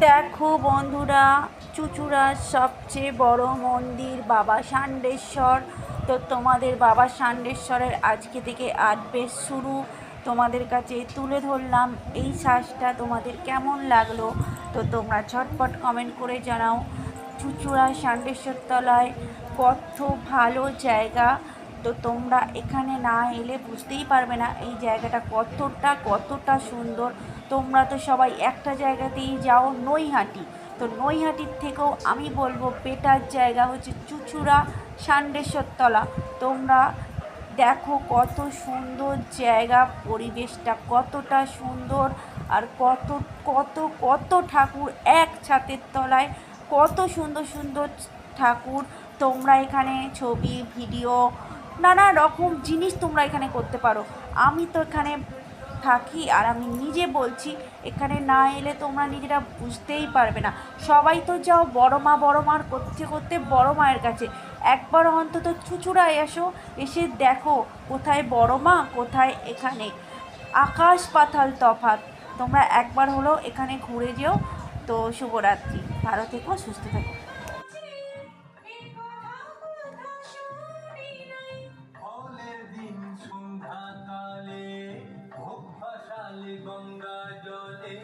দেখো বন্ধুরা, চুঁচুড়ার সবচেয়ে বড় মন্দির বাবা ষান্ডেশ্বর। তো তোমাদের বাবা ষান্ডেশ্বরের আজকে থেকে বেশ শুরু। তোমাদের কাছে তুলে ধরলাম এই শ্বাসটা তোমাদের কেমন লাগলো। তো তোমরা ঝটপট কমেন্ট করে জানাও। চুঁচুড়া ষান্ডেশ্বর তলায় কত ভালো জায়গা। তো তোমরা এখানে না এলে বুঝতেই পারবে না এই জায়গাটা কতটা সুন্দর। তোমরা তো সবাই একটা জায়গাতেই যাও, নৈহাটি। তো নৈহাটির থেকেও আমি বলবো বেটার জায়গা হচ্ছে চুঁচুড়া ষান্ডেশ্বর তলা। তোমরা দেখো কত সুন্দর জায়গা, পরিবেশটা কতটা সুন্দর। আর কত কত কত ঠাকুর এক ছাদের তলায়, কত সুন্দর সুন্দর ঠাকুর। তোমরা এখানে ছবি, ভিডিও, নানা রকম জিনিস তোমরা এখানে করতে পারো। আমি তো এখানে থাকি আর আমি নিজে বলছি, এখানে না এলে তোমরা নিজেরা বুঝতেই পারবে না। সবাই তো যাও বড় মার করতে করতে বড় মায়ের কাছে, একবার অন্তত চুঁচুড়ায় এসো, এসে দেখো কোথায় বড় মা, কোথায় এখানে। আকাশ পাতাল তফাৎ। তোমরা একবার হলেও এখানে ঘুরে যেও। তো শুভরাত্রি, ভালো থেকো, সুস্থ থেকো। গঙ্গা জলে